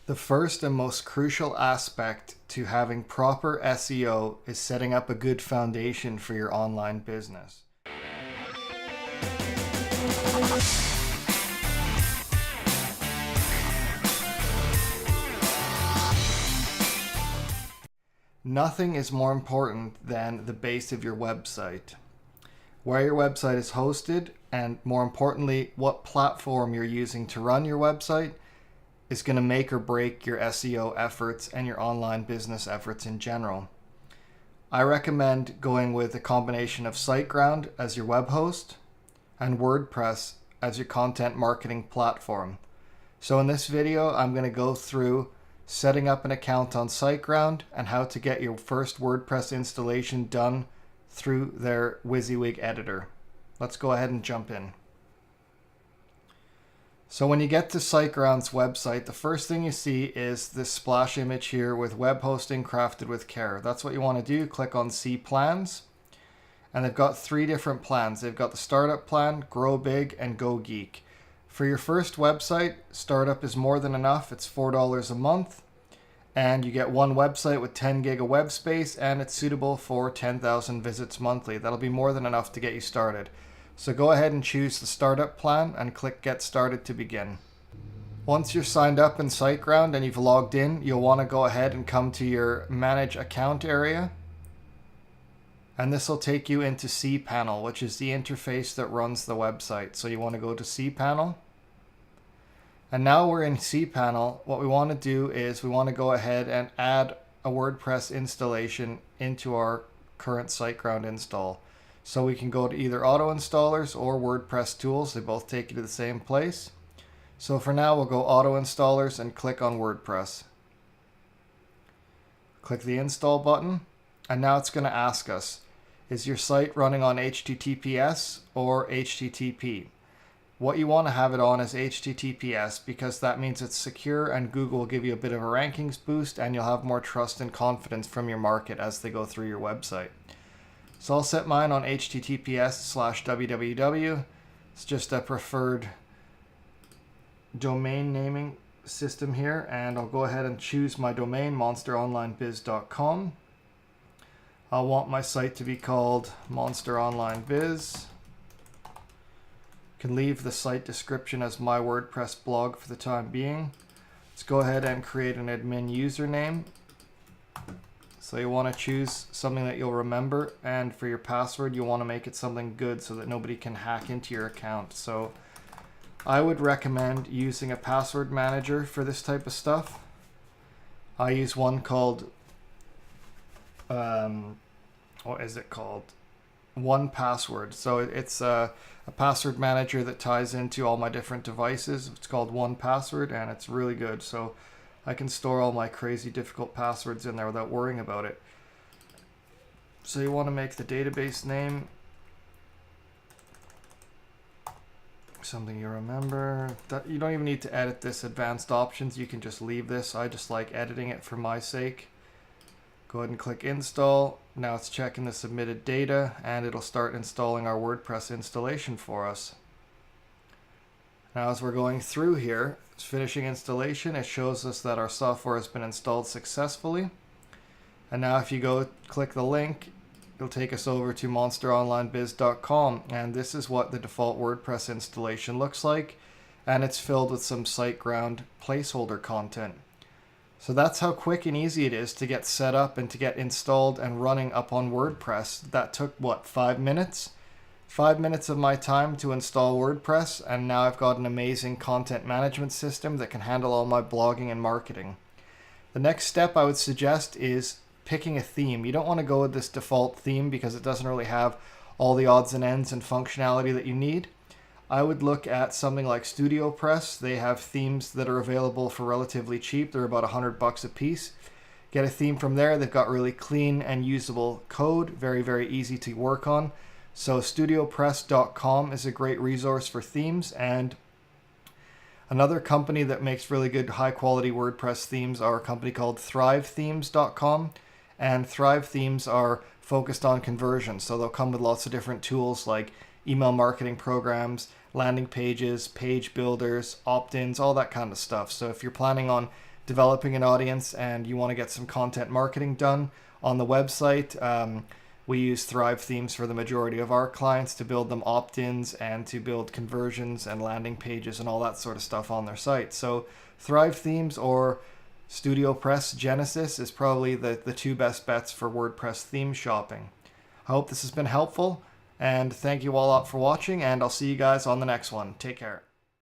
The first and most crucial aspect to having proper SEO is setting up a good foundation for your online business. Nothing is more important than the base of your website, where your website is hosted, and more importantly, what platform you're using to run your website is going to make or break your SEO efforts and your online business efforts in general. I recommend going with a combination of Siteground as your web host and WordPress as your content marketing platform. So in this video, I'm going to go through setting up an account on Siteground and how to get your first WordPress installation done through their WYSIWYG editor. Let's go ahead and jump in. So when you get to Siteground's website, the first thing you see is this splash image here with web hosting crafted with care. That's what you want to do. Click on See Plans. And they've got 3 different plans. They've got the Startup Plan, Grow Big, and Go Geek. For your first website, Startup is more than enough. It's $4 a month. And you get one website with 10 gig of web space, and it's suitable for 10,000 visits monthly. That'll be more than enough to get you started. So go ahead and choose the Startup Plan and click Get Started to begin. Once you're signed up in Siteground and you've logged in, you'll want to go ahead and come to your Manage Account area. And this will take you into cPanel, which is the interface that runs the website. So you want to go to cPanel. And now we're in cPanel. What we want to do is we want to go ahead and add a WordPress installation into our current Siteground install. So we can go to either auto installers or WordPress tools. They both take you to the same place. So for now, we'll go auto installers and click on WordPress. Click the install button. And now it's going to ask us, is your site running on HTTPS or HTTP? What you want to have it on is HTTPS because that means it's secure and Google will give you a bit of a rankings boost and you'll have more trust and confidence from your market as they go through your website. So I'll set mine on HTTPS/www. It's just a preferred domain naming system here, and I'll go ahead and choose my domain, monsteronlinebiz.com. I'll want my site to be called Monster Online Biz. Can leave the site description as my WordPress blog for the time being. Let's go ahead and create an admin username. So you want to choose something that you'll remember, and for your password you want to make it something good so that nobody can hack into your account. So I would recommend using a password manager for this type of stuff. I use one called what is it called? 1Password. So it's a password manager that ties into all my different devices. It's called 1Password and it's really good. So I can store all my crazy difficult passwords in there without worrying about it. So you want to make the database name something you remember. You don't even need to edit this advanced options. You can just leave this. I just like editing it for my sake. Go ahead and click install. Now it's checking the submitted data and it'll start installing our WordPress installation for us. Now as we're going through here, it's finishing installation. It shows us that our software has been installed successfully. And now if you go click the link, it'll take us over to monsteronlinebiz.com, and this is what the default WordPress installation looks like, and it's filled with some SiteGround placeholder content. So that's how quick and easy it is to get set up and to get installed and running up on WordPress. That took, what, 5 minutes? 5 minutes of my time to install WordPress, and now I've got an amazing content management system that can handle all my blogging and marketing. The next step I would suggest is picking a theme. You don't want to go with this default theme because it doesn't really have all the odds and ends and functionality that you need. I would look at something like StudioPress. They have themes that are available for relatively cheap. They're about $100 a piece. Get a theme from there. They've got really clean and usable code, very, very easy to work on. So studiopress.com is a great resource for themes, and another company that makes really good high quality WordPress themes are a company called thrivethemes.com, and Thrive Themes are focused on conversion. So they'll come with lots of different tools like email marketing programs, landing pages, page builders, opt-ins, all that kind of stuff. So if you're planning on developing an audience and you want to get some content marketing done on the website, we use Thrive themes for the majority of our clients to build them opt-ins and to build conversions and landing pages and all that sort of stuff on their site. So Thrive themes or StudioPress Genesis is probably the two best bets for WordPress theme shopping. I hope this has been helpful, and thank you all out for watching, and I'll see you guys on the next one. Take care.